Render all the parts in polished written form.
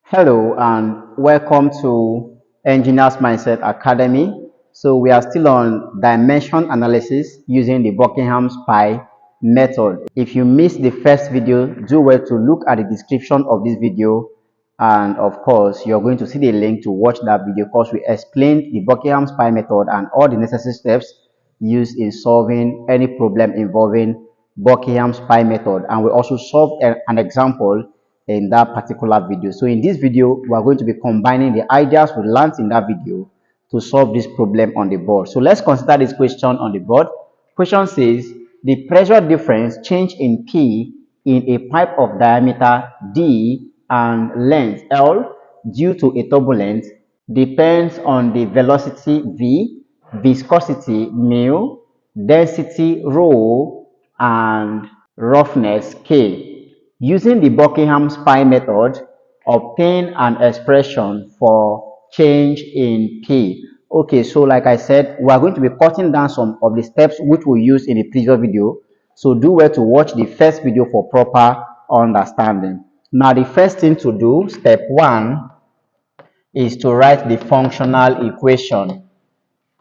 Hello and welcome to Engineers Mindset Academy. So we are still on dimension analysis using the Buckingharm SPI method. If you missed the first video, do well to look at the description of this video, and of course you're going to see the link to watch that video because we explained the Buckingharm SPI method and all the necessary steps used in solving any problem involving Buckingharm SPI method, and we also solved an example in that particular video. So in this video, we are going to be combining the ideas we learned in that video to solve this problem on the board. So let's consider this question on the board. Question says the pressure difference change in P in a pipe of diameter D and length L due to a turbulence depends on the velocity V, viscosity mu, density rho, and roughness K. Using the Buckingharm SPI method, obtain an expression for change in P. Okay, so like I said, we are going to be cutting down some of the steps which we used in the previous video. So do well to watch the first video for proper understanding. Now, the first thing to do, step 1, is to write the functional equation.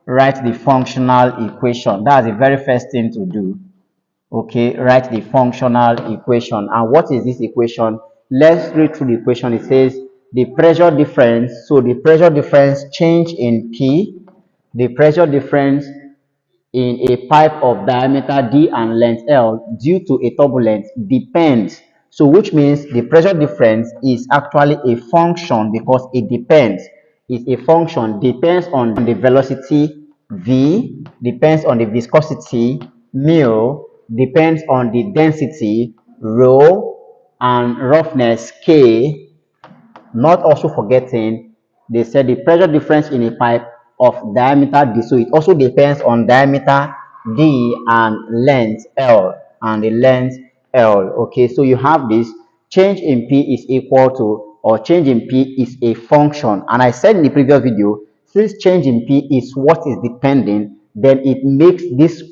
Write the functional equation. That's the very first thing to do. Okay, write the functional equation. And what is this equation? Let's read through the equation. It says the pressure difference. So the pressure difference change in P, the pressure difference in a pipe of diameter D and length L due to a turbulence depends. So which means the pressure difference is actually a function because it depends. It's a function, depends on the velocity V, depends on the viscosity mu, depends on the density rho, and roughness K. Not also forgetting, they said the pressure difference in a pipe of diameter D, so it also depends on diameter D and length L, and the length L. Okay, so you have this change in P is equal to, or change in P is a function, and I said in the previous video, since change in P is what is depending, then it makes this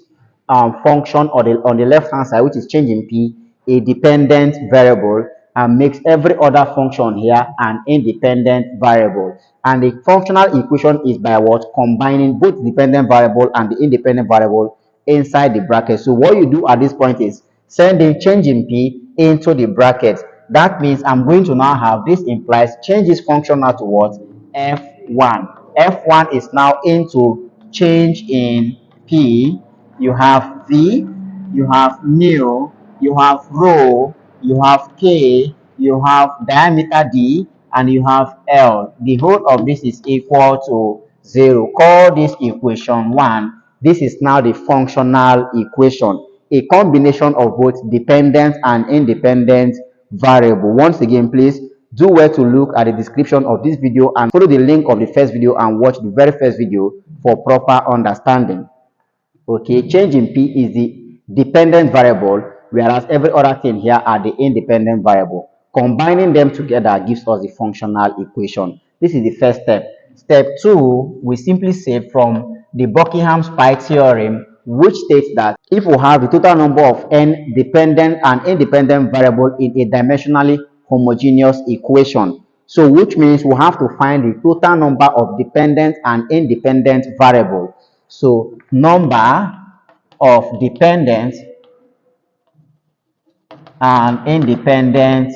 function on the left hand side, which is change in P, a dependent variable, and makes every other function here an independent variable. And the functional equation is by what? Combining both dependent variable and the independent variable inside the bracket. So what you do at this point is send the change in P into the bracket. That means I'm going to now have, this implies change this function now to what? F1. F1 is now into change in P. You have V, you have mu, you have rho, you have K, you have diameter D, and you have L. The whole of this is equal to 0. Call this equation 1. This is now the functional equation, a combination of both dependent and independent variable. Once again, please do well to look at the description of this video and follow the link of the first video and watch the very first video for proper understanding. Okay, change in P is the dependent variable, whereas every other thing here are the independent variable. Combining them together gives us the functional equation. This is the first step. Step 2, we simply say from the Buckingharm SPI theorem, which states that if we have the total number of n dependent and independent variable in a dimensionally homogeneous equation, so which means we have to find the total number of dependent and independent variable. So number of dependent and independent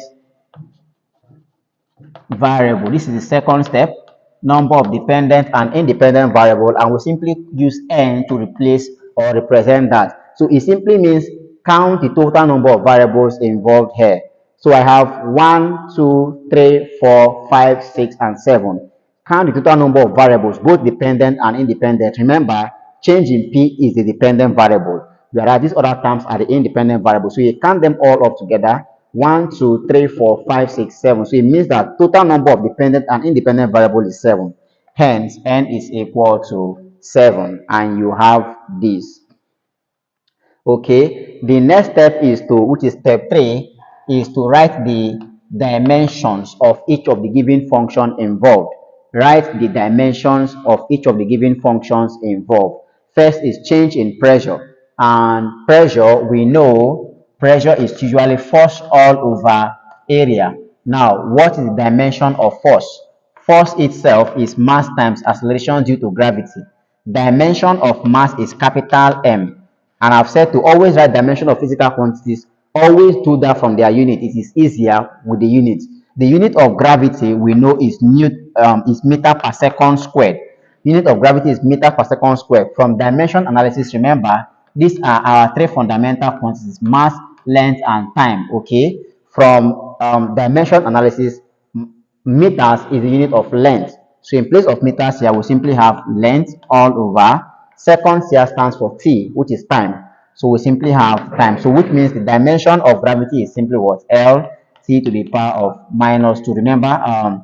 variable. This is the second step. Number of dependent and independent variable, and we simply use n to replace or represent that. So it simply means count the total number of variables involved here. So I have 1, 2, 3, 4, 5, 6, and 7. Count the total number of variables, both dependent and independent. Remember, change in P is the dependent variable, whereas these other terms are the independent variables. So you count them all up together. 1, 2, 3, 4, 5, 6, 7. So it means that total number of dependent and independent variable is 7. Hence, n is equal to 7, and you have this. Okay, the next step is to, which is step 3, is to write the dimensions of each of the given function involved. Write the dimensions of each of the given functions involved. First is change in pressure, And pressure, we know pressure is usually force all over area. Now, what is the dimension of force? Force itself is mass times acceleration due to gravity. Dimension of mass is capital M. And I've said to always write dimension of physical quantities, always do that from their unit. It is easier with the unit. The unit of gravity we know is meter per second squared. Unit of gravity is meter per second squared. From dimension analysis, remember, these are our three fundamental quantities: mass, length, and time. Okay. From dimension analysis, meters is the unit of length. So in place of meters here, we simply have length all over. Seconds here stands for t, which is time. So we simply have time. So which means the dimension of gravity is simply what? L t to the power of minus 2. Remember,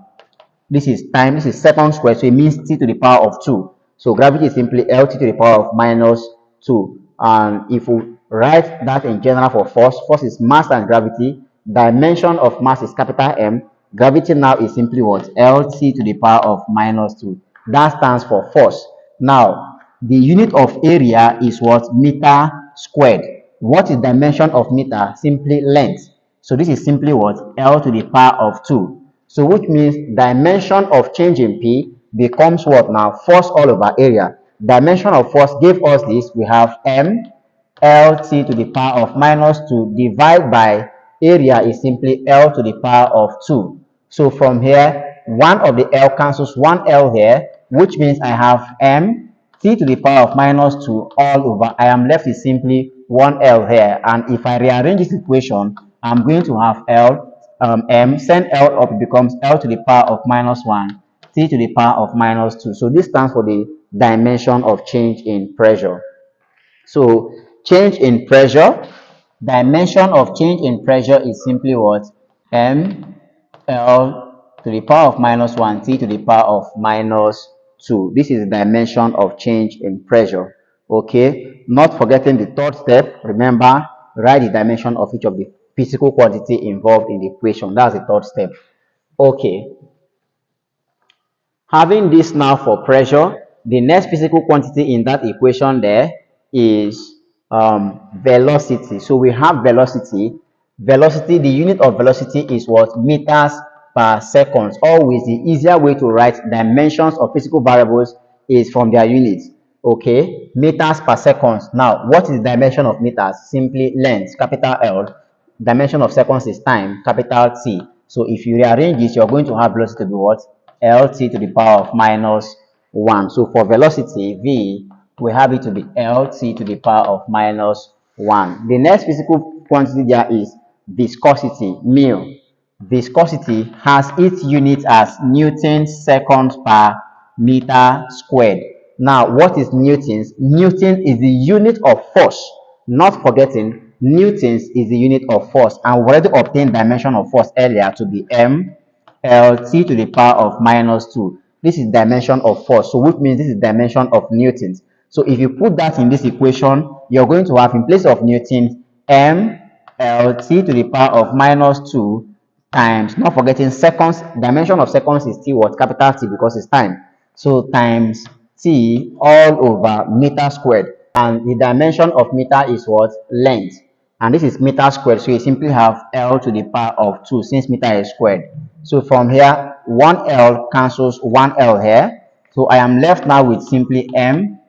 this is time, this is second squared, so it means t to the power of 2. So gravity is simply lt to the power of minus 2. And if we write that in general for force, force is mass and gravity. Dimension of mass is capital M. Gravity now is simply what? lt to the power of minus 2. That stands for force. Now, the unit of area is what? Meter squared. What is dimension of meter? Simply length. So this is simply what? L to the power of 2. So which means dimension of change in P becomes what now? Force all over area. Dimension of force gave us this. We have M Lt to the power of minus 2 divided by area is simply L to the power of 2. So from here, one of the L cancels one L here, which means I have M t to the power of minus 2 all over. I am left with simply 1L here. And if I rearrange this equation, I'm going to have M, send L up, it becomes L to the power of minus 1, t to the power of minus 2. So this stands for the dimension of change in pressure. So change in pressure, dimension of change in pressure is simply what? M L to the power of minus 1, t to the power of minus 2. This is the dimension of change in pressure. Okay, not forgetting the third step. Remember, write the dimension of each of the physical quantity involved in the equation. That's the third step. Okay, having this now for pressure, the next physical quantity in that equation there is velocity. So we have velocity. Velocity, the unit of velocity is what? Meters per second. Always the easier way to write dimensions of physical variables is from their units. Okay, meters per second. Now, what is the dimension of meters? Simply length, capital L. Dimension of seconds is time, capital T. So if you rearrange this, you're going to have velocity to be what? Lt to the power of minus 1. So for velocity, V, we have it to be Lt to the power of minus 1. The next physical quantity there is viscosity, mu. Viscosity has its unit as newtons seconds per meter squared. Now, what is newtons? Newton is the unit of force. Not forgetting, newtons is the unit of force. And we already obtained dimension of force earlier to be M Lt to the power of minus 2. This is dimension of force. So which means this is dimension of newtons. So if you put that in this equation, you're going to have in place of newtons M Lt to the power of minus 2 times, not forgetting seconds, dimension of seconds is t what? Capital T, because it's time. So times t all over meter squared. And the dimension of meter is what? Length. And this is meter squared. So you simply have L to the power of 2 since meter is squared. So from here, 1L cancels 1L here. So I am left now with simply M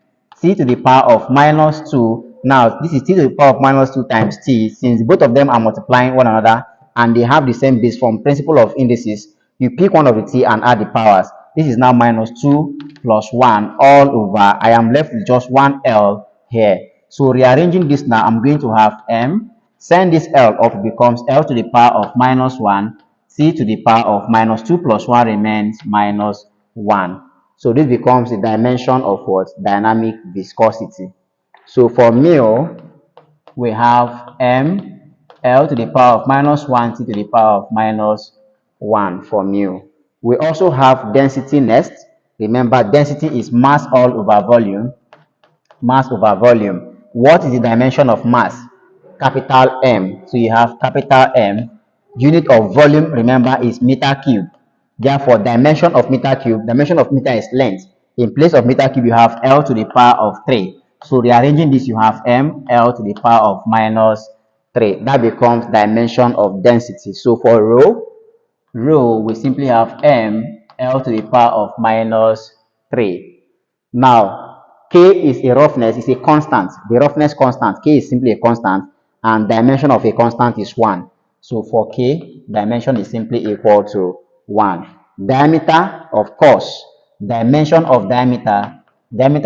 t to the power of minus 2. Now, this is t to the power of minus 2 times t. Since both of them are multiplying one another and they have the same base from principle of indices, you pick one of the t and add the powers. This is now minus 2 plus 1 all over. I am left with just 1L here. So rearranging this now, I'm going to have M. Send this L up, it becomes L to the power of minus 1. T to the power of minus 2 plus 1 remains minus 1. So this becomes the dimension of what? Dynamic viscosity. So for mu, we have M L to the power of minus 1 T to the power of minus 1 for mu. We also have density next. Remember, density is mass all over volume. Mass over volume. What is the dimension of mass? Capital M. So you have capital M. Unit of volume, remember, is meter cube. Therefore, dimension of meter cube, dimension of meter is length. In place of meter cube, you have L to the power of 3. So rearranging this, you have ml to the power of minus 3. That becomes dimension of density. So for rho, we simply have ml to the power of minus 3. Now, k is a roughness, is a constant. The roughness constant, k is simply a constant, and dimension of a constant is 1. So for k, dimension is simply equal to 1. Diameter, of course, diameter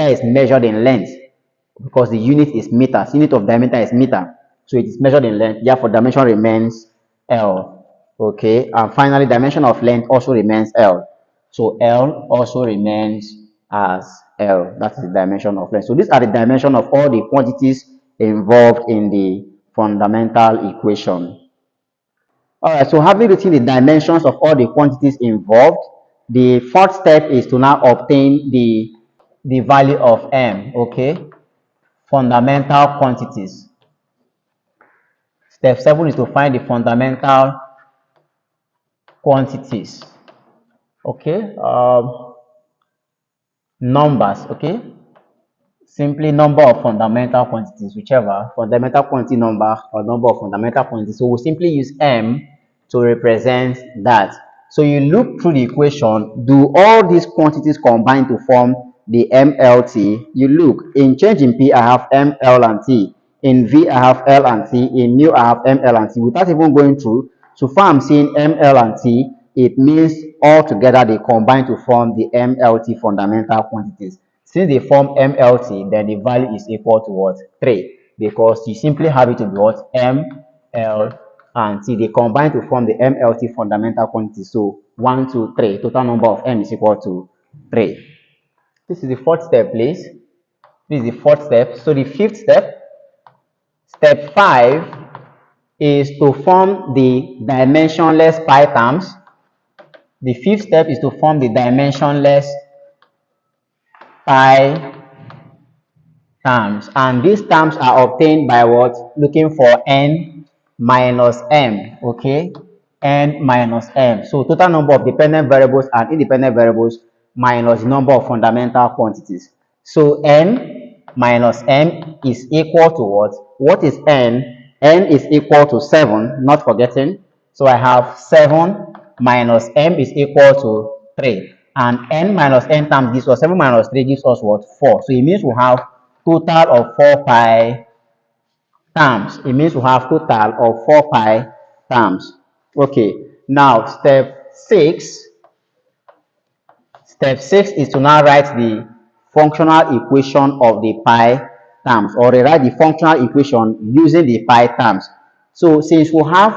is measured in length because the unit is meters. Unit of diameter is meter. So it is measured in length. Therefore, dimension remains L. Okay. And finally, dimension of length also remains L. So L also remains as L. That is the dimension of length. So these are the dimension of all the quantities involved in the fundamental equation. All right. So having written the dimensions of all the quantities involved, the fourth step is to now obtain the value of M. Okay. Fundamental quantities. Step 7 is to find the fundamental quantities. Okay. Numbers. Okay. Simply number of fundamental quantities, whichever fundamental quantity number or number of fundamental quantities. So we'll simply use M to represent that. So you look through the equation, do all these quantities combine to form the MLT? You look, in change in P, I have ML and T. In V, I have L and T. In mu, I have ML and T. Without even going through, so far I'm seeing ML and T, it means all together they combine to form the MLT fundamental quantities. Since they form MLT, then the value is equal to what? 3. Because you simply have it to be what? M, L, and T. They combine to form the MLT fundamental quantity. So 1, 2, 3. Total number of M is equal to 3. This is the fourth step, please. This is the fourth step. So the fifth step, step 5, is to form the dimensionless pi terms. The fifth step is to form the dimensionless pi terms, and these terms are obtained by what? Looking for n minus m. Okay, n minus m. So total number of dependent variables and independent variables minus number of fundamental quantities. So n minus m is equal to what? What is n? N is equal to 7, not forgetting. So I have 7 minus m is equal to 3. And n minus n times gives us 7 minus 3 gives us what? 4. So it means we have total of 4 pi terms. It means we have total of 4 pi terms. Okay. Now step 6. Step 6 is to now write the functional equation of the pi terms, or rewrite the functional equation using the pi terms. So since we have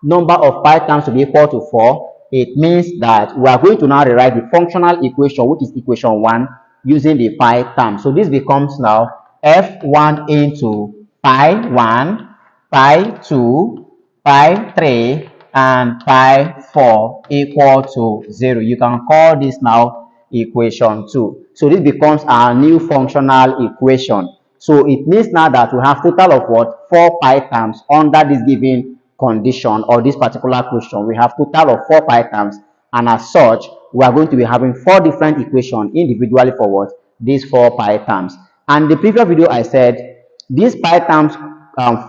number of pi terms to be equal to 4, it means that we are going to now rewrite the functional equation, which is equation 1, using the pi terms. So this becomes now f1 into pi 1, pi 2, pi 3, and pi 4 equal to 0. You can call this now equation 2. So this becomes our new functional equation. So it means now that we have total of what? 4 pi terms under this given condition or this particular question. We have total of 4 pi terms, and as such, we are going to be having 4 different equations individually for what? These 4 pi terms. And the previous video I said these pi terms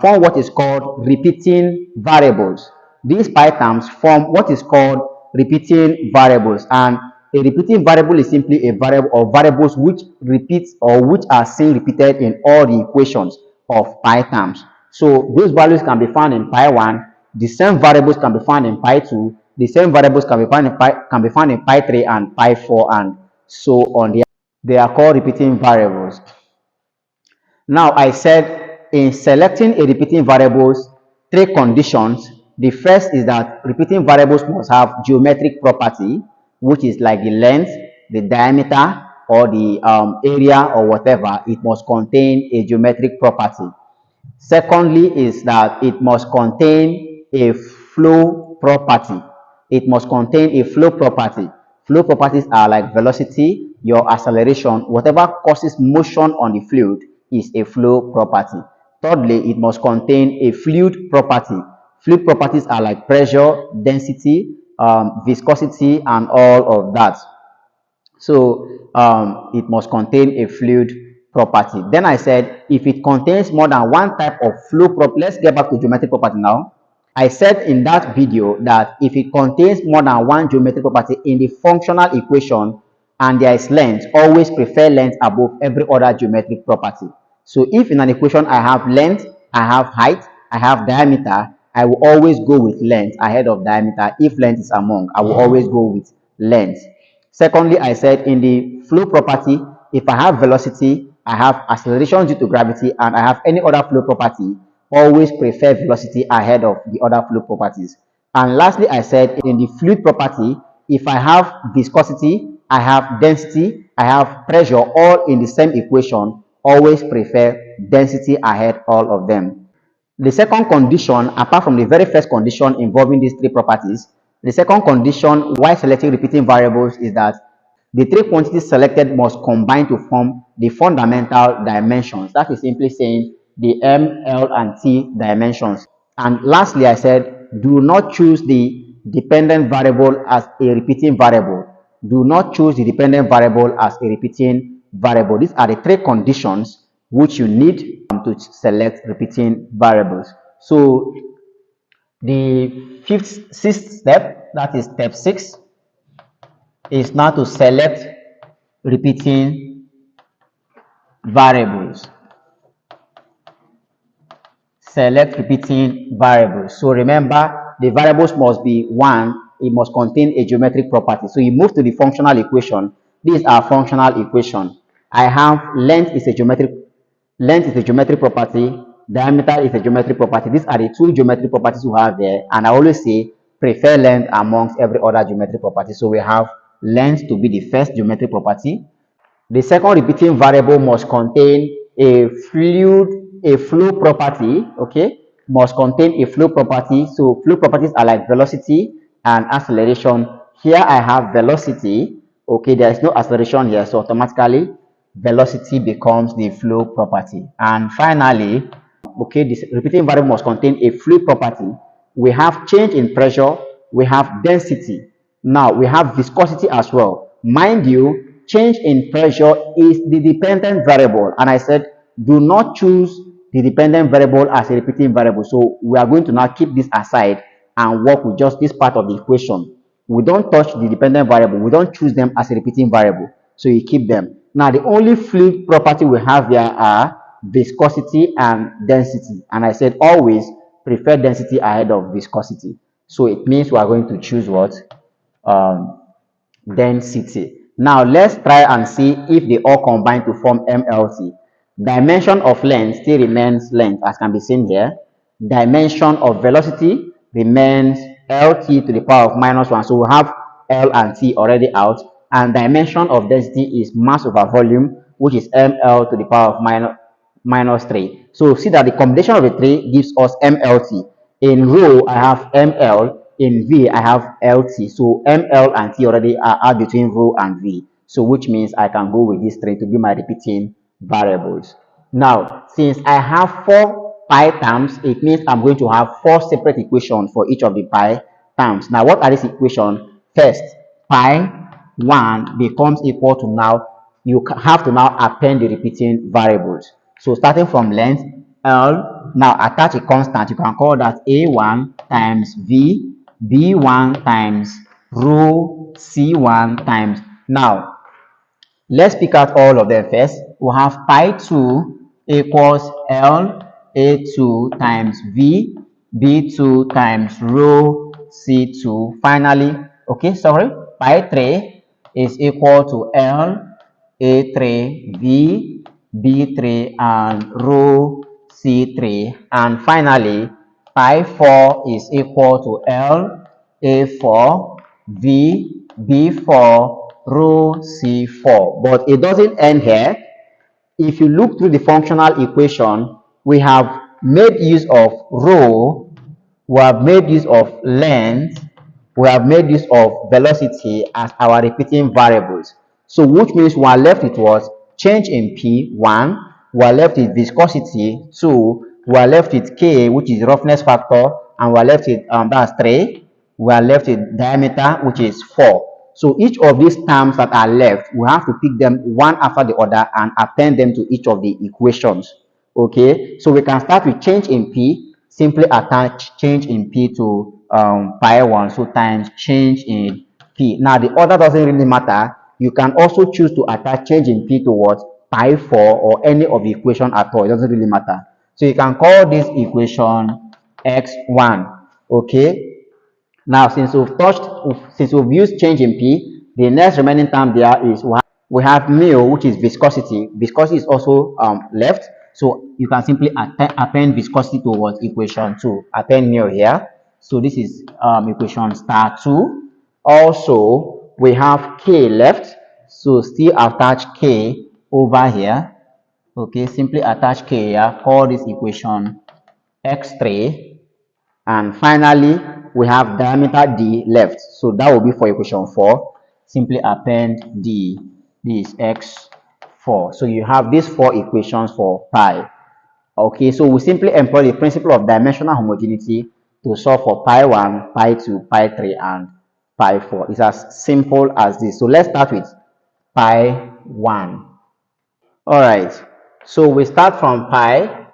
form what is called repeating variables. These pi terms form what is called repeating variables, and a repeating variable is simply a variable or variables which repeats or which are seen repeated in all the equations of pi terms. So those values can be found in pi 1, the same variables can be found in pi 2, the same variables can be found in pi 3 and pi 4, and so on. They are called repeating variables. Now I said in selecting a repeating variables, 3 conditions. The first is that repeating variables must have geometric property, which is like the length, the diameter, or the area or whatever. It must contain a geometric property. Secondly is that it must contain a flow property. It must contain a flow property. Flow properties are like velocity, your acceleration, whatever causes motion on the fluid is a flow property. Thirdly, it must contain a fluid property. Fluid properties are like pressure, density, viscosity, and all of that. So it must contain a fluid property. Then I said if it contains more than one type of fluid property, let's get back to geometric property now. I said in that video that if it contains more than one geometric property in the functional equation and there is length, always prefer length above every other geometric property. So if in an equation I have length, I have height, I have diameter, I will always go with length ahead of diameter. If length is among, I will always go with length. Secondly, I said in the flow property, if I have velocity, I have acceleration due to gravity, and I have any other flow property, always prefer velocity ahead of the other flow properties. And lastly, I said in the fluid property, if I have viscosity, I have density, I have pressure, all in the same equation, always prefer density ahead all of them. The second condition, apart from the very first condition involving these three properties, the second condition why selecting repeating variables is that the three quantities selected must combine to form the fundamental dimensions. That is simply saying the M, L, and T dimensions. And lastly, I said, do not choose the dependent variable as a repeating variable. Do not choose the dependent variable as a repeating variable. These are the three conditions which you need to select repeating variables. So the sixth step, that is step 6, is now to select repeating variables. Select repeating variables. So remember, the variables must be one, it must contain a geometric property. So you move to the functional equation. This is our functional equation. I have length is a geometric property, diameter is a geometric property. These are the two geometric properties we have there, and I always say prefer length amongst every other geometric property. So we have length to be the first geometric property. The second repeating variable must contain a flow property, okay? Must contain a flow property. So flow properties are like velocity and acceleration. Here I have velocity, okay? There is no acceleration here, so automatically velocity becomes the flow property. And finally, okay, this repeating variable must contain a fluid property. We have change in pressure, we have density. Now we have viscosity as well. Mind you, change in pressure is the dependent variable, and I said do not choose the dependent variable as a repeating variable. So we are going to now keep this aside and work with just this part of the equation. We don't touch the dependent variable, we don't choose them as a repeating variable, so you keep them. Now the only fluid property we have here are viscosity and density, and I said always prefer density ahead of viscosity. So it means we are going to choose what? Density. Now let's try and see if they all combine to form MLT. Dimension of length still remains length, as can be seen here. Dimension of velocity remains LT to the power of -1. So we have L and T already out. And dimension of density is mass over volume, which is ML to the power of -3. So see that the combination of the three gives us MLT. In rho, I have ML. In V, I have LT. So ML and T already are between rho and V. So which means I can go with these three to be my repeating variables. Now, since I have 4 pi terms, it means I'm going to have 4 separate equations for each of the pi terms. Now, what are these equations? First, pi 1 becomes equal to, now you have to now append the repeating variables. So starting from length, L, now attach a constant. You can call that A1 times V, B1 times rho, C1 times. Now, let's pick out all of them first. We have pi 2 equals L, A2 times V, B2 times rho, C2. Finally, okay, sorry, pi 3 is equal to L, A3, V, B3, and rho, C3. And finally, pi 4 is equal to L, A4, V, B4, rho, C4. But it doesn't end here. If you look through the functional equation, we have made use of rho, we have made use of length, we have made use of velocity as our repeating variables. So which means we are left with what? Change in P, 1. We are left with viscosity, 2. We are left with K, which is roughness factor, and we are left with, that's 3. We are left with diameter, which is 4. So each of these terms that are left, we have to pick them one after the other and append them to each of the equations. Okay, so we can start with change in P. Simply attach change in P to pi 1, so times change in P. Now the order doesn't really matter. You can also choose to attach change in P to what? Pi 4 or any of the equation at all. It doesn't really matter. So you can call this equation x1. Okay, now, since we've used change in P, the next remaining term there is we have mu, which is viscosity. Viscosity is also left, so you can simply append viscosity to what? Equation 2. Append mu here. So this is equation star 2. Also, we have K left, so still attach K over here. Okay, simply attach K here. Call this equation x3. And finally, we have diameter d left. So that will be for equation 4. Simply append d. This is x4. So you have these 4 equations for pi. Okay, so we simply employ the principle of dimensional homogeneity to solve for pi 1, pi 2, pi 3, and pi 4. It's as simple as this. So let's start with pi 1. All right, so we start from pi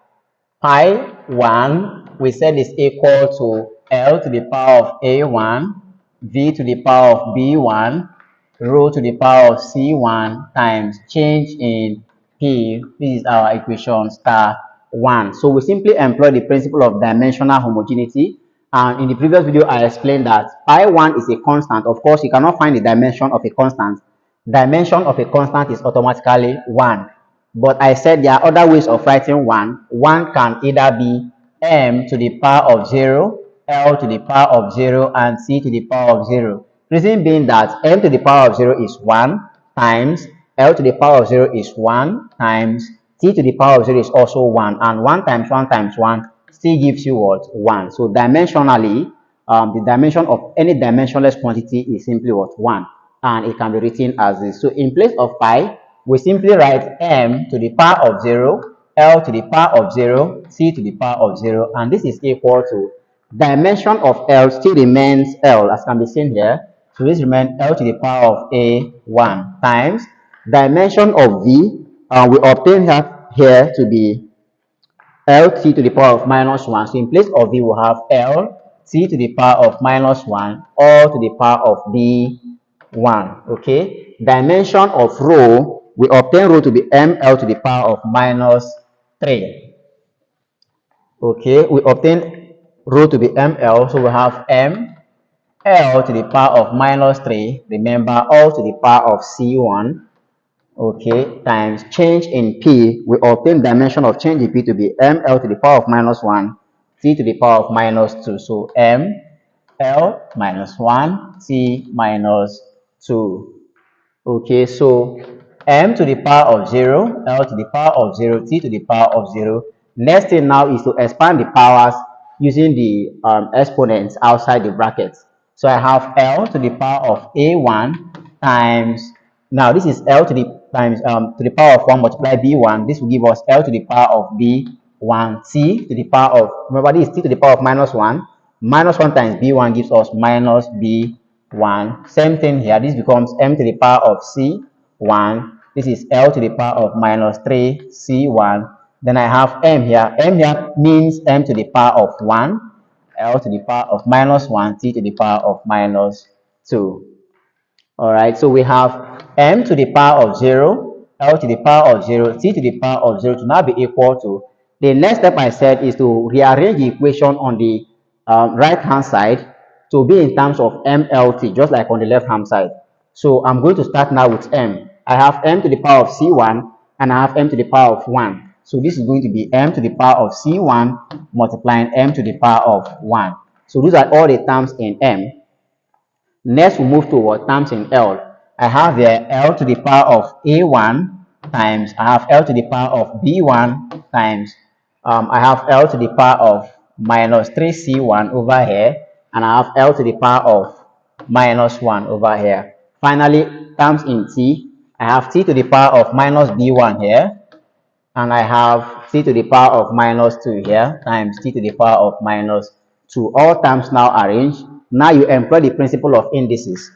1 we said is equal to L to the power of A1, V to the power of B1, rho to the power of C1 times change in P. This is our equation star 1. So we simply employ the principle of dimensional homogeneity. And in the previous video, I explained that pi 1 is a constant. Of course, you cannot find the dimension of a constant. Dimension of a constant is automatically 1. But I said there are other ways of writing 1. 1 can either be m to the power of 0, L to the power of 0, and C to the power of 0. Reason being that m to the power of 0 is 1 times L to the power of 0 is 1 times T to the power of 0 is also 1. And 1 times 1 times 1 still gives you what? 1. So dimensionally, the dimension of any dimensionless quantity is simply what? 1. And it can be written as this. So in place of pi, we simply write m to the power of 0, L to the power of 0, C to the power of 0, and this is equal to dimension of L still remains L, as can be seen here. So this remains L to the power of A1 times dimension of V, we obtain that here to be LT to the power of minus 1. So in place of V, we have L T to the power of minus 1 all to the power of B1. Okay. Dimension of rho, we obtain rho to be ML to the power of minus 3. Okay. We obtain rho to be ML. So we have ML to the power of minus 3. Remember, all to the power of C1. Okay, times change in P, we obtain dimension of change in P to be ml to the power of minus 1, t to the power of minus 2. So ml minus 1, t minus 2. Okay, so m to the power of 0, l to the power of 0, t to the power of 0. Next thing now is to expand the powers using the exponents outside the brackets. So I have l to the power of a1 times, now this is l to the times to the power of 1 multiply b1. This will give us l to the power of b1, t to the power of, remember this is t to the power of minus 1. Minus 1 times b1 gives us minus b1. Same thing here. This becomes m to the power of c1. This is l to the power of minus 3c1. Then I have m here. M here means m to the power of 1, l to the power of minus 1, t to the power of minus 2. All right, so we have m to the power of 0, l to the power of 0, t to the power of 0 to now be equal to, the next step I said is to rearrange the equation on the right hand side to be in terms of mlt, just like on the left hand side. So I'm going to start now with m. I have m to the power of c1 and I have m to the power of 1. So this is going to be m to the power of c1 multiplying m to the power of 1. So those are all the terms in m. Next, we move to what terms in L. I have here L to the power of A1 times, I have L to the power of B1 times, I have L to the power of minus 3C1 over here, and I have L to the power of minus 1 over here. Finally, terms in T, I have T to the power of minus B1 here, and I have T to the power of minus 2 here times T to the power of minus 2. All terms now arranged. Now you employ the principle of indices.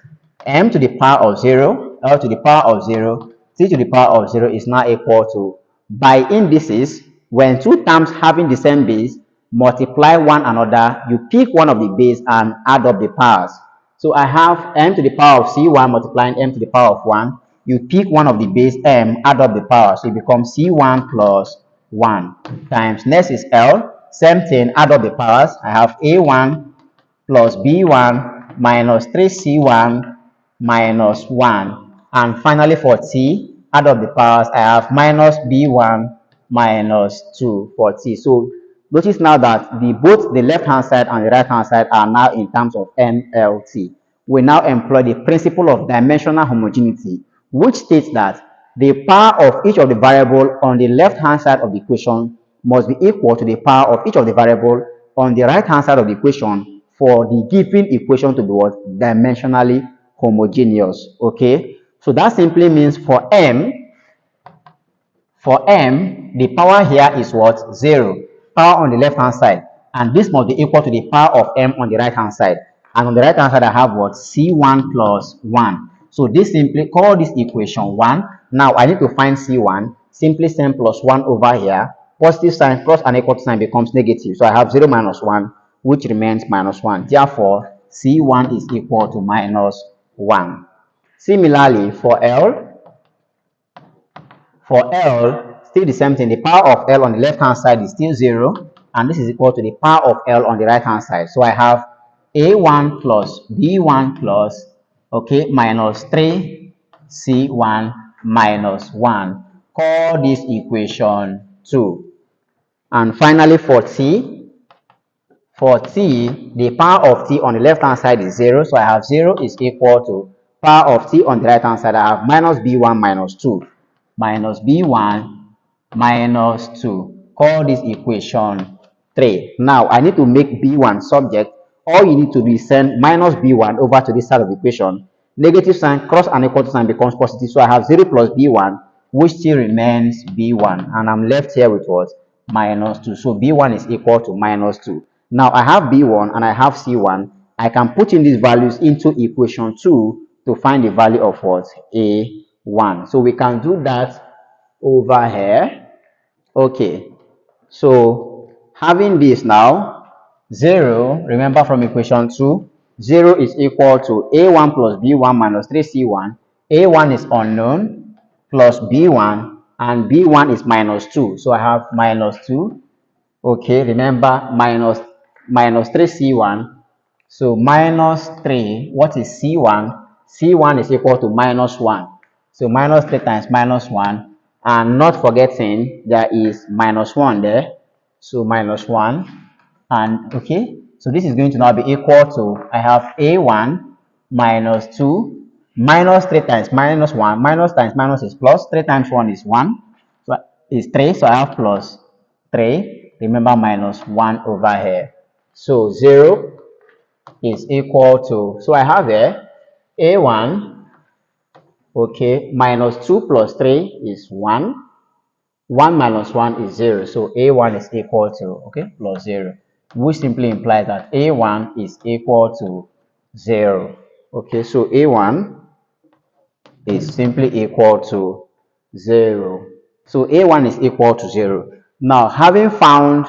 m to the power of 0, l to the power of 0, t to the power of 0 is now equal to, by indices, when two terms having the same base multiply one another, you pick one of the base and add up the powers. So I have m to the power of c1 multiplying m to the power of 1. You pick one of the base m, add up the power. So it becomes c1 plus 1 times, next is l, same thing, add up the powers. I have a1 plus b1 minus 3c1 minus 1. And finally for t, add up the powers, I have minus b1 minus 2 for t. So notice now that both the left hand side and the right hand side are now in terms of NLT. We now employ the principle of dimensional homogeneity, which states that the power of each of the variable on the left hand side of the equation must be equal to the power of each of the variable on the right hand side of the equation for the given equation to be what? Dimensionally homogeneous. Okay, so that simply means for m, the power here is what? 0. Power on the left hand side. And this must be equal to the power of m on the right hand side. And on the right hand side, I have what? C1 plus 1. So this simply call this equation 1. Now I need to find C1. Simply send plus 1 over here. Positive sign plus an equal to sign becomes negative. So I have 0 minus 1, which remains minus 1. Therefore, C1 is equal to minus 1. Similarly, for L, still the same thing. The power of L on the left hand side is still 0, and this is equal to the power of L on the right hand side. So I have A1 plus B1 plus, okay, minus 3C1 minus 1. Call this equation 2. And finally for T, the power of T on the left hand side is 0. So I have 0 is equal to power of T on the right hand side. I have minus B1 minus 2 minus b1 minus 2. Call this equation 3. Now, I need to make b1 subject. All you need to do is send minus b1 over to this side of the equation. Negative sign cross and equal to sign becomes positive. So I have 0 plus b1, which still remains b1. And I'm left here with what? Minus 2. So b1 is equal to minus 2. Now, I have b1 and I have c1. I can put in these values into equation 2 to find the value of what? A1. So we can do that over here. Okay, so having this now, 0, remember from equation 2, 0 is equal to a1 plus b1 minus 3c1. A1 is unknown plus b1, and b1 is minus 2. So I have minus 2. Okay, remember minus 3c1. So minus 3, what is c1? C1 is equal to minus 1. So minus 3 times minus 1. And not forgetting, there is minus 1 there. So minus 1. And okay, so this is going to now be equal to, I have A1 minus 2 minus 3 times minus 1. Minus times minus is plus. 3 times 1 is 1. So is 3. So I have plus 3. Remember minus 1 over here. So 0 is equal to, so I have here A1, okay, minus 2 plus 3 is 1. 1 minus 1 is 0. So A1 is equal to, okay, plus 0, which simply implies that A1 is equal to 0. Okay, so A1 is simply equal to 0. So A1 is equal to 0. Now, having found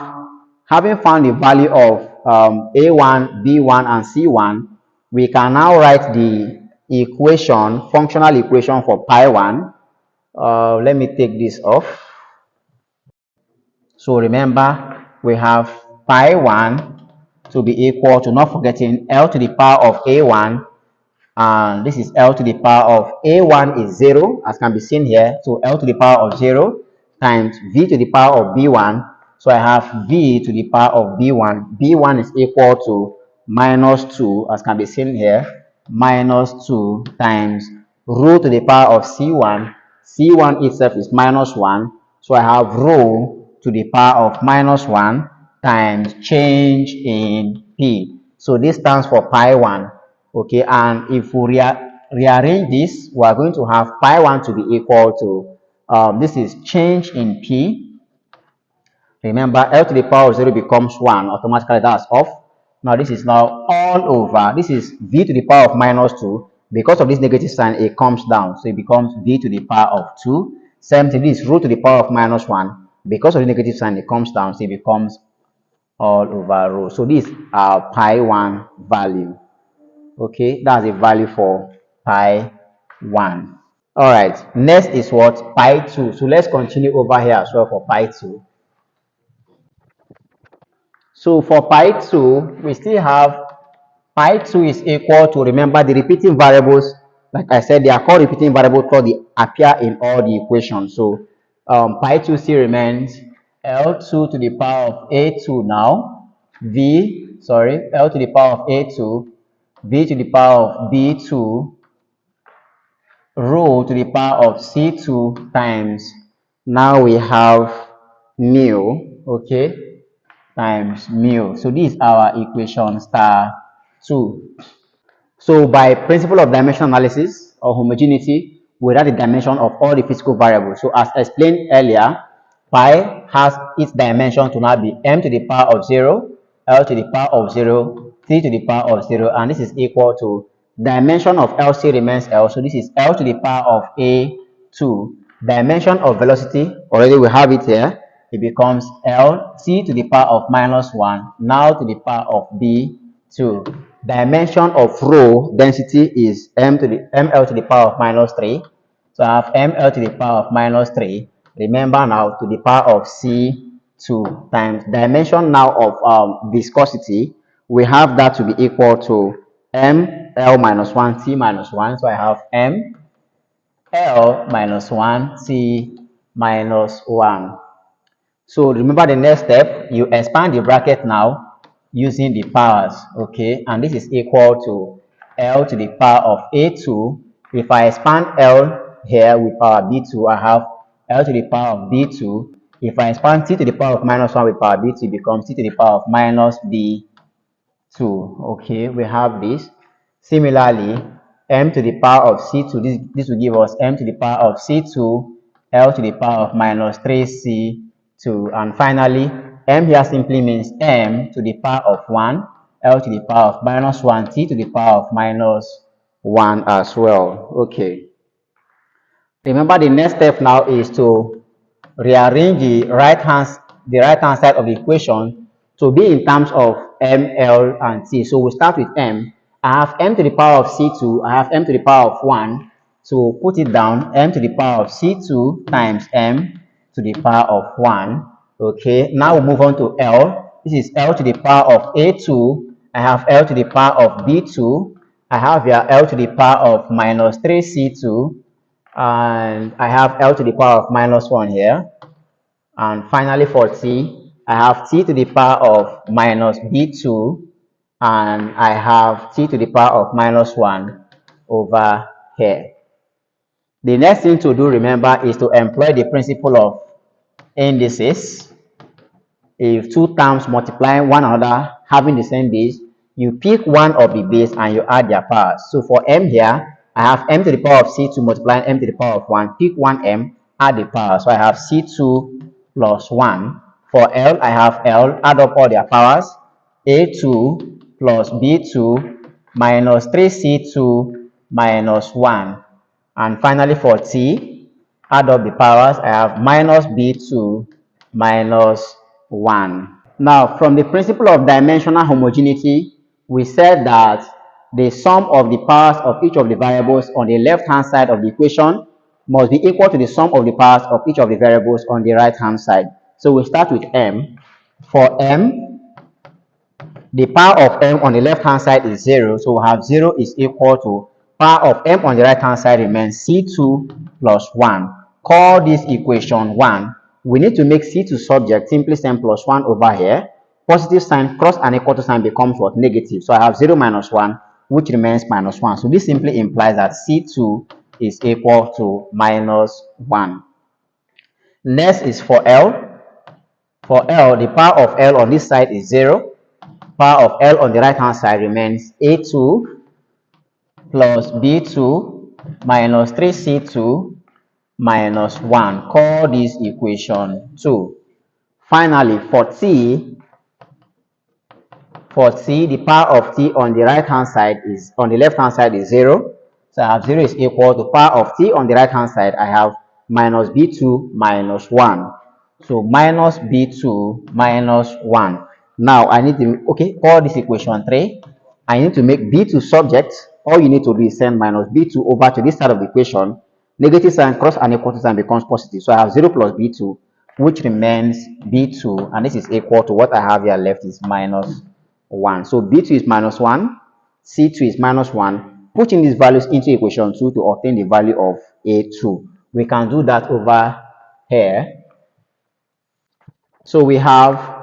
the value of A1, B1, and C1, we can now write the equation, functional equation for pi 1. Let me take this off. So remember, we have pi 1 to be equal to, not forgetting, L to the power of A1, and this is L to the power of A1 is 0, as can be seen here. So L to the power of 0 times V to the power of B1. So I have V to the power of B1. B1 is equal to minus 2, as can be seen here, minus 2 times rho to the power of C1. C1 itself is minus 1. So I have rho to the power of minus 1 times change in P. So this stands for pi 1. Okay, and if we rearrange this, we are going to have pi 1 to be equal to, this is change in P. Remember, L to the power of 0 becomes 1. Automatically, that's off. Now, this is now all over. This is V to the power of minus 2. Because of this negative sign, it comes down. So it becomes v to the power of 2. Same thing, this root to the power of minus 1. Because of the negative sign, it comes down. So it becomes all over rho. So this is our pi 1 value. Okay, that's a value for pi 1. All right, next is what? Pi 2. So let's continue over here as well for pi 2. So for pi 2, we still have pi 2 is equal to, remember the repeating variables, like I said, they are called repeating variables because they appear in all the equations. So pi 2 still remains L2 to the power of A2 now, L to the power of A2, V to the power of B2, rho to the power of C2 times, now we have mu, okay, times mu. So this is our equation star 2. So by principle of dimension analysis or homogeneity, we write the dimension of all the physical variables. So as explained earlier, pi has its dimension to now be m to the power of 0, l to the power of 0, t to the power of 0, and this is equal to dimension of LC remains L. So this is L to the power of A2. Dimension of velocity, already we have it here. It becomes L t to the power of minus 1, now to the power of B2. Dimension of rho density is ml to the power of minus 3. So I have ml to the power of minus 3. Remember now to the power of C2 times dimension now of viscosity. We have that to be equal to ml minus 1 t minus 1. So I have ml minus 1 t minus 1. So remember the next step, you expand the bracket now using the powers, okay? And this is equal to L to the power of A2. If I expand L here with power B2, I have L to the power of B2. If I expand T to the power of minus 1 with power B2, it becomes T to the power of minus B2. Okay, we have this. Similarly, m to the power of C2, this will give us m to the power of C2, L to the power of minus 3C2. And finally, m here simply means m to the power of 1, L to the power of minus 1, T to the power of minus 1 as well. Okay. Remember the next step now is to rearrange the right hand side of the equation to be in terms of m, l, and t. So we start with m. I have m to the power of c2. I have m to the power of 1. So put it down, m to the power of c2 times m to the power of 1. Okay, now we move on to l. This is l to the power of a2. I have l to the power of b2. I have here l to the power of minus 3c2. And I have L to the power of minus 1 here. And finally for T, I have T to the power of minus B2, and I have T to the power of minus 1 over here. The next thing to do, remember, is to employ the principle of indices. If two terms multiplying one another having the same base, you pick one of the base and you add their powers. So for m here, I have m to the power of c2 multiplying m to the power of 1. Pick one m, add the power. So I have c2 plus 1. For l, I have l, add up all their powers. a2 plus b2 minus 3c2 minus 1. And finally for t, add up the powers. I have minus b2 minus 1. Now, from the principle of dimensional homogeneity, we said that the sum of the powers of each of the variables on the left-hand side of the equation must be equal to the sum of the powers of each of the variables on the right-hand side. So we start with m. For m, the power of m on the left-hand side is 0. So we have 0 is equal to power of m on the right-hand side remains c2 plus 1. Call this equation 1. We need to make c2 subject, simply send plus 1 over here. Positive sign cross an equal to sign becomes what? Negative. So I have 0 minus 1, which remains minus 1. So this simply implies that c2 is equal to minus 1. Next is for L. For L, the power of L on this side is 0. Power of L on the right hand side remains A2 plus B2 minus 3C2 minus 1. Call this equation 2. Finally, for T, the power of T on the right hand side is, on the left hand side is 0. So I have 0 is equal to power of t. On the right hand side, I have minus b2 minus 1. So minus b2 minus 1. Now I need to, okay, call this equation 3. I need to make b2 subject. All you need to do is send minus b2 over to this side of the equation. Negative sign cross and equal to sign becomes positive. So I have 0 plus b2, which remains b2, and this is equal to what I have here left is minus 1. So b2 is minus 1, c2 is minus 1. Putting these values into equation 2 to obtain the value of a2. We can do that over here. So we have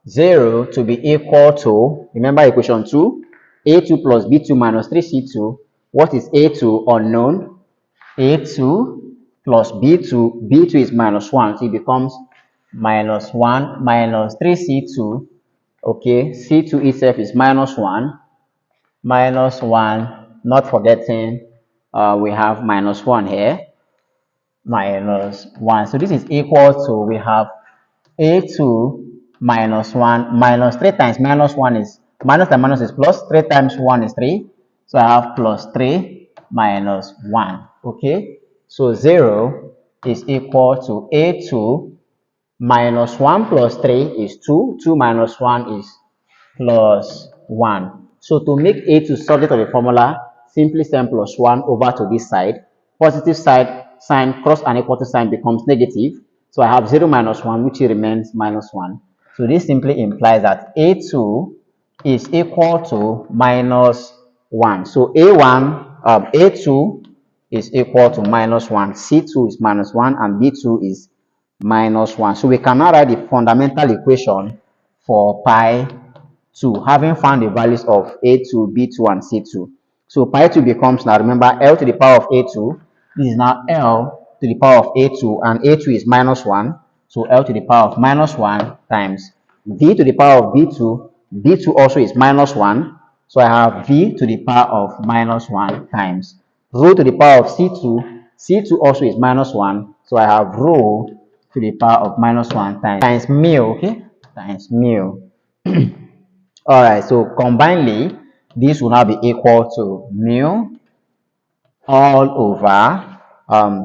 0 to be equal to, remember equation 2, a2 plus b2 minus 3c2. What is a2? Unknown. a2 plus b2, b2 is minus 1, so it becomes minus 1 minus 3c2. Okay, c2 itself is minus 1, not forgetting we have minus 1 here, minus 1. So this is equal to, we have a2 minus 1 minus 3 times minus 1 is, minus and minus is plus, 3 times 1 is 3. So I have plus 3 minus 1. Okay, so 0 is equal to a2 minus 1 plus 3 is 2. 2 minus 1 is plus 1. So to make a2 subject of the formula, simply send plus 1 over to this side. Positive side sign cross and equal to sign becomes negative. So I have 0 minus 1, which remains minus 1. So this simply implies that a2 is equal to minus 1. So a2 is equal to minus 1, c2 is minus 1, and b2 is minus 1. So we can now write the fundamental equation for pi 2, having found the values of a2, b2, and c2. So pi 2 becomes, now remember, l to the power of a2. This is now l to the power of a2, and a2 is minus 1. So l to the power of minus 1 times v to the power of b2. b2 also is minus 1. So I have v to the power of minus 1 times rho to the power of c2. c2 also is minus 1. So I have rho to the power of minus 1 times mu, okay? Times mu. All right, so combinedly, this will now be equal to mu all over,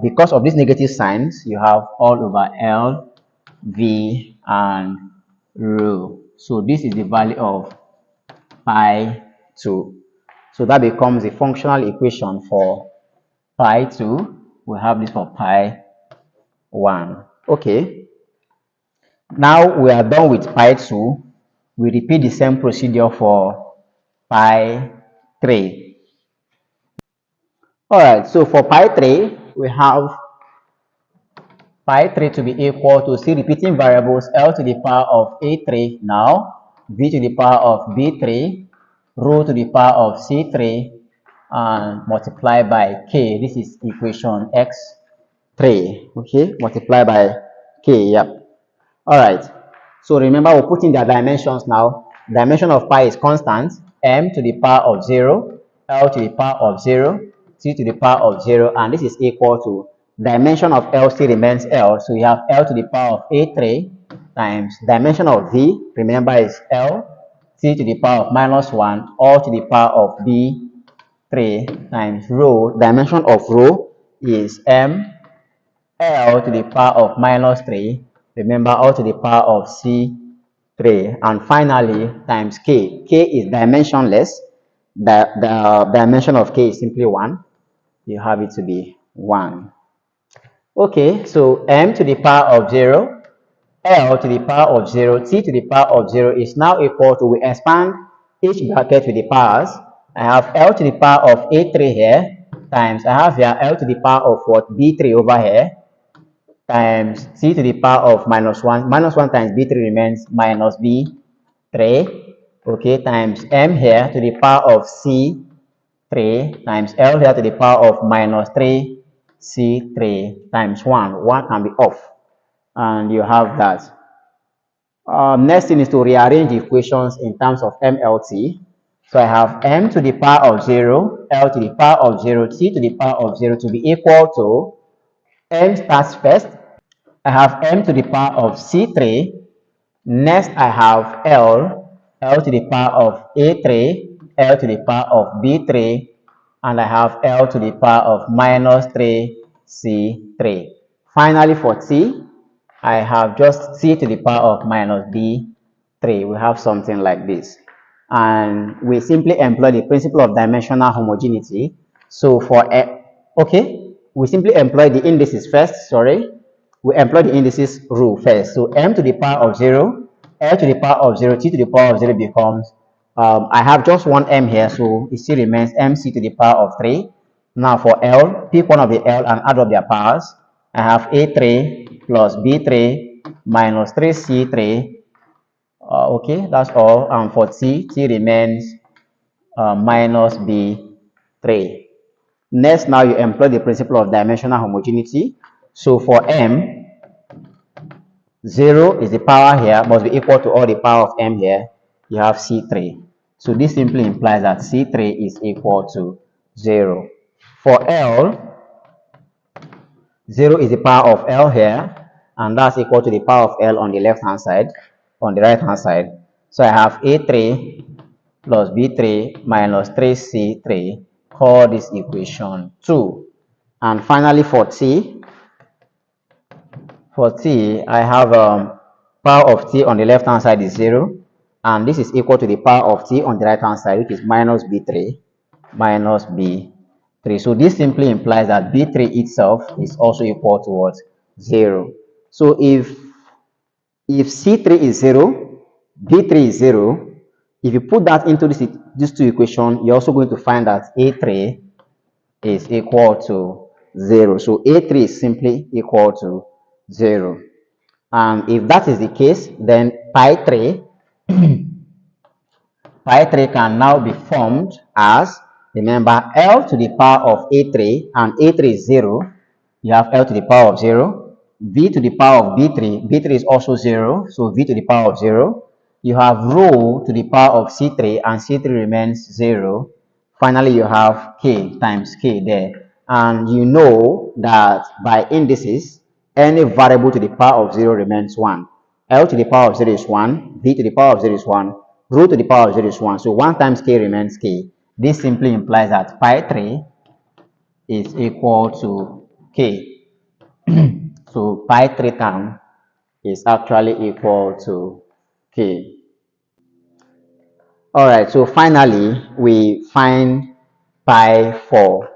because of these negative signs, you have all over L, V, and rho. So this is the value of pi 2. So that becomes the functional equation for pi 2. We have this for pi 1. Okay. Now we are done with pi 2. We repeat the same procedure for pi 3. Alright, so for pi 3, we have pi 3 to be equal to, see, repeating variables, L to the power of A3 now, V to the power of B3, rho to the power of C3, and multiply by K. This is equation X3, okay, multiply by K, yep. Alright, so remember we're putting their dimensions now. Dimension of pi is constant, m to the power of 0, L to the power of 0, c to the power of 0, and this is equal to, dimension of L still remains L, so you have L to the power of A3 times dimension of V, remember is L, c to the power of minus 1, all to the power of B3 times rho, dimension of rho is M, L to the power of minus 3, remember all to the power of C3, and finally times K. K is dimensionless, the dimension of K is simply 1, you have it to be 1. Okay, so m to the power of 0, L to the power of 0, t to the power of 0 is now equal to, we expand each bracket with the powers. I have L to the power of A3 here, times, I have here L to the power of what? B3 over here, times c to the power of minus 1. Minus 1 times b3 remains minus b3, okay, times m here to the power of c3 times L here to the power of minus 3c3 times 1. 1 can be off, and you have that. Next thing is to rearrange the equations in terms of MLT. So I have m to the power of 0, L to the power of 0, t to the power of 0 to be equal to, m starts first. I have m to the power of c3. Next, I have L to the power of a3, L to the power of b3, and I have L to the power of minus 3C3. Finally, for T, I have just C to the power of minus B3. We have something like this. And we simply employ the principle of dimensional homogeneity. So for, okay, we simply employ the indices first, sorry. We employ the indices rule first. So m to the power of 0, L to the power of 0, T to the power of 0 becomes, I have just one m here, so it still remains mc to the power of 3. Now for L, pick one of the L and add up their powers. I have A3 plus B3 minus 3C3. Okay, that's all. And for T remains minus B3. Next, now you employ the principle of dimensional homogeneity. So for M, 0 is the power here, must be equal to all the power of M here. You have C3. So this simply implies that C3 is equal to 0. For L, 0 is the power of L here, and that's equal to the power of L on the left hand side, on the right hand side. So I have A3 plus B3 minus 3C3. Call this equation 2. And finally for T, I have power of T on the left hand side is 0, and this is equal to the power of T on the right hand side, which is minus B3 minus B3. So this simply implies that B3 itself is also equal to what? 0. So if C3 is 0, B3 is 0, if you put that into these two equations, you're also going to find that A3 is equal to 0. So A3 is simply equal to 0. And if that is the case, then pi 3 can now be formed as, remember, L to the power of A3, and A3 is 0. You have L to the power of 0. V to the power of B3. B3 is also 0, so V to the power of 0. You have rho to the power of C3, and C3 remains 0. Finally, you have K times K there. And you know that by indices, any variable to the power of 0 remains 1. L to the power of 0 is 1, V to the power of 0 is 1, rho to the power of 0 is 1. So 1 times K remains K. This simply implies that pi 3 is equal to K. So pi 3 term is actually equal to K. Alright, so finally we find pi 4.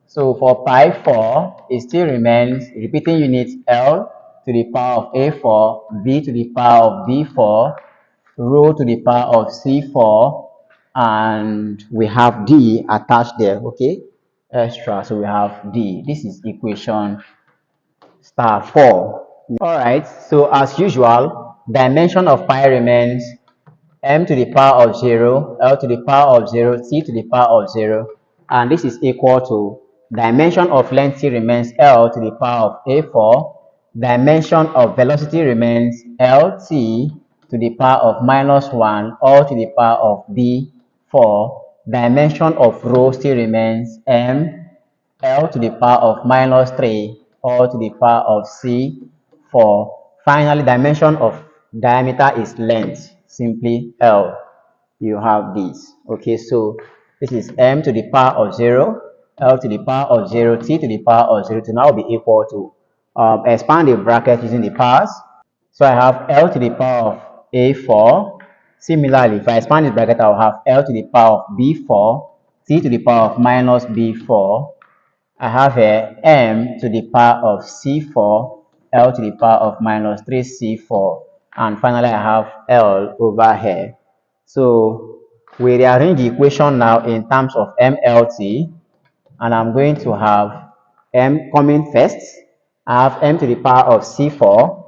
So for pi 4, it still remains repeating units L to the power of A4, V to the power of B4, rho to the power of C4, and we have D attached there, okay? Extra, so we have D. This is equation star 4. Alright, so as usual, dimension of pi remains m to the power of 0, L to the power of 0, T to the power of 0, and this is equal to dimension of length T remains L to the power of A4, dimension of velocity remains LT to the power of minus 1, all to the power of B4, dimension of rho still remains M, L to the power of minus 3, all to the power of C4. Finally, dimension of diameter is length, simply L. You have this. Okay, so this is M to the power of 0, L to the power of 0, T to the power of 0 to now be equal to, expand the bracket using the powers. So I have L to the power of A4. Similarly, if I expand this bracket, I'll have L to the power of B4, T to the power of minus B4. I have here M to the power of C4, L to the power of minus 3C4, and finally I have L over here. So we rearrange the equation now in terms of MLT, and I'm going to have M coming first. I have M to the power of C4,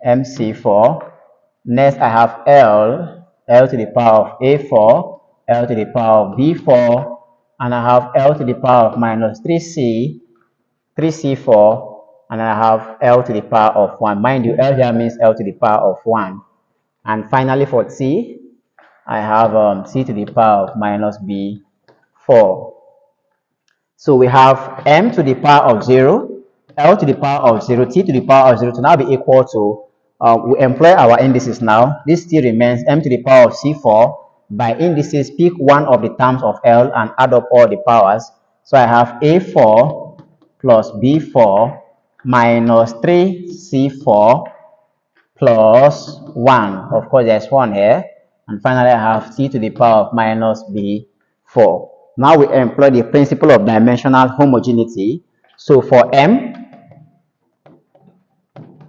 MC4. Next, I have L to the power of A4, L to the power of B4, and I have L to the power of minus 3C4, and I have L to the power of 1. Mind you, L here means L to the power of 1. And finally, for T, I have C to the power of minus B4. So we have M to the power of 0, L to the power of 0, T to the power of 0 to now be equal to, we employ our indices now. This still remains M to the power of C4 By indices, pick one of the terms of L and add up all the powers. So I have A4 plus B4 minus 3C4 plus 1. Of course, there's 1 here. And finally, I have C to the power of minus B4. Now we employ the principle of dimensional homogeneity. So for M,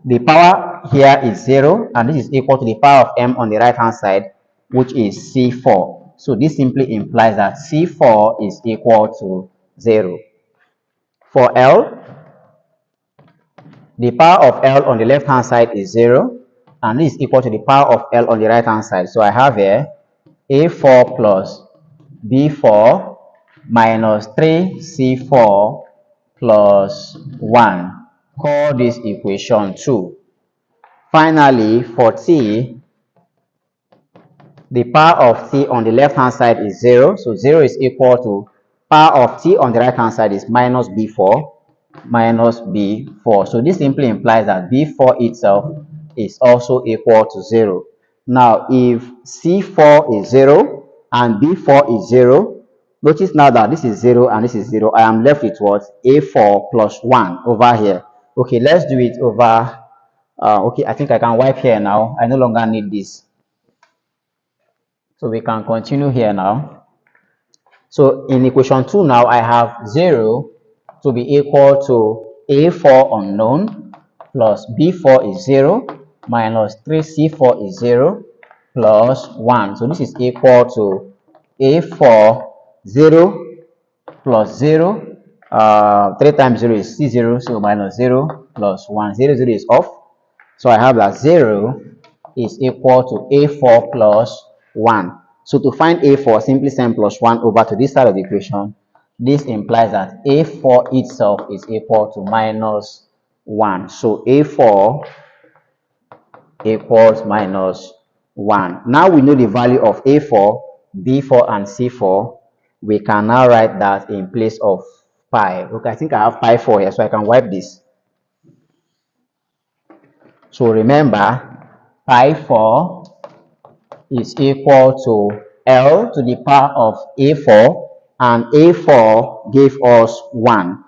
the power here is 0, and this is equal to the power of M on the right hand side, which is C4. So this simply implies that C4 is equal to 0. For L, the power of L on the left hand side is 0, and this is equal to the power of L on the right hand side. So I have here A4 plus B4 minus 3C4 plus 1. Call this equation 2. Finally, for T, the power of T on the left hand side is 0. So 0 is equal to power of T on the right hand side is minus B4 minus B4. So this simply implies that B4 itself is also equal to 0. Now, if C4 is 0 and B4 is 0, notice now that this is 0 and this is 0. I am left with what? A4 plus 1 over here. Okay, let's do it over. Okay, I think I can wipe here now. I no longer need this. So we can continue here now. So in equation 2 now, I have 0 to be equal to A4 unknown plus B4 is 0 minus 3C4 is 0 plus 1. So this is equal to A4 0 plus 0. 3 times 0 is C0, so minus 0 plus 1. 0, 0 is off. So I have that 0 is equal to A4 plus 1. So to find A4, simply send plus 1 over to this side of the equation. This implies that A4 itself is equal to minus 1. So A4 equals minus 1. Now we know the value of A4, B4, and C4. We can now write that in place of pi. Okay, I think I have pi 4 here, so I can wipe this. So remember, pi 4 is equal to L to the power of A4, and A4 gave us 1.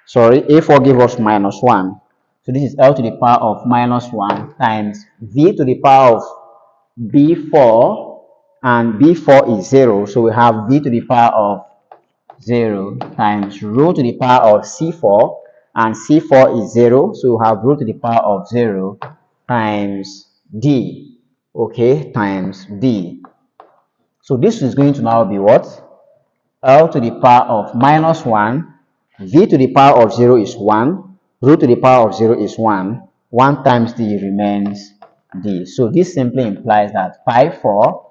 Sorry, A4 gave us minus 1. So this is L to the power of minus 1 times V to the power of B4, and B4 is 0. So we have V to the power of 0 times rho to the power of C4, and C4 is 0. So we have rho to the power of 0 times D. Okay, times D. So this is going to now be what? L to the power of minus 1, V to the power of 0 is 1, rho to the power of 0 is 1, 1 times D remains D. So this simply implies that pi 4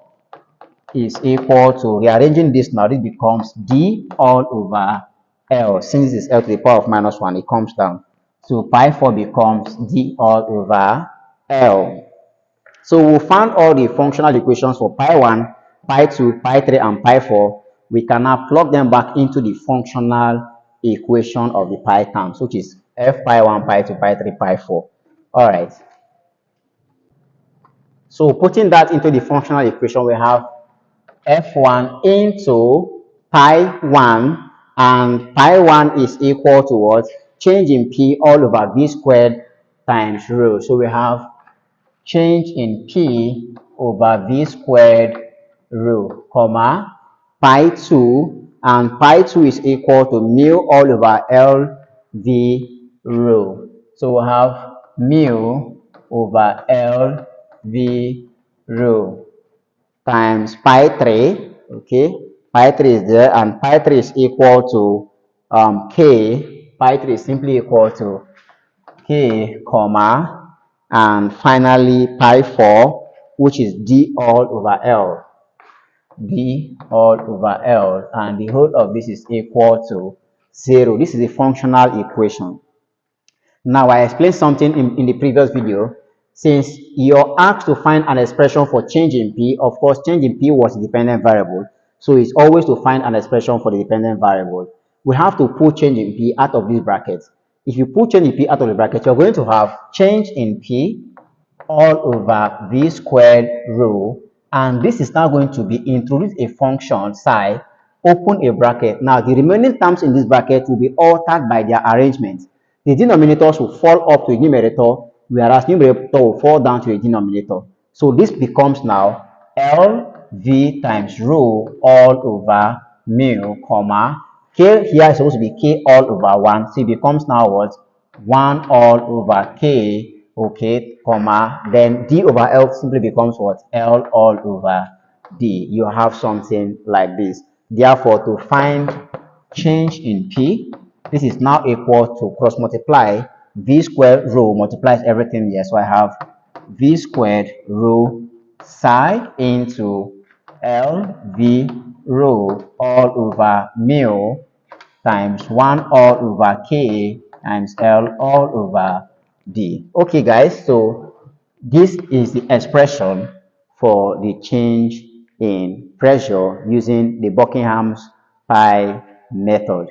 is equal to, rearranging this now, this becomes D all over L. Since it's L to the power of minus 1, it comes down. So pi 4 becomes D all over L. So we found all the functional equations for pi 1, pi 2, pi 3, and pi 4. We can now plug them back into the functional equation of the pi terms, which is f pi 1, pi 2, pi 3, pi 4. All right. So putting that into the functional equation, we have f1 into pi 1, and pi 1 is equal to what? Change in p all over v squared times rho. So we have change in p over v squared rho, comma, pi 2, and pi 2 is equal to mu all over L v rho. So we have mu over L v rho times pi 3, okay, pi 3 is there, and pi 3 is equal to k, pi 3 is simply equal to k, comma, and finally pi 4, which is d all over L, d all over L, and the whole of this is equal to 0. This is a functional equation. Now, I explained something in the previous video. Since you're asked to find an expression for change in p, of course, change in p was a dependent variable. So it's always to find an expression for the dependent variable. We have to pull change in p out of this bracket. If you pull change in p out of the bracket, you're going to have change in p all over v squared rho and this is now going to be introduce a function psi, open a bracket. Now the remaining terms in this bracket will be altered by their arrangement. The denominators will fall up to a numerator, whereas numerator will fall down to a denominator. So this becomes now LV times rho all over mu, comma, K here is supposed to be K all over 1, so it becomes now what? 1 all over K, okay, comma, then D over L simply becomes what? L all over D. You have something like this. Therefore, to find change in P, this is now equal to cross multiply V squared rho multiplies everything here. So I have V squared rho psi into LV rho all over mu times 1 all over K times L all over D. Okay, guys, so this is the expression for the change in pressure using the Buckingham's pi method.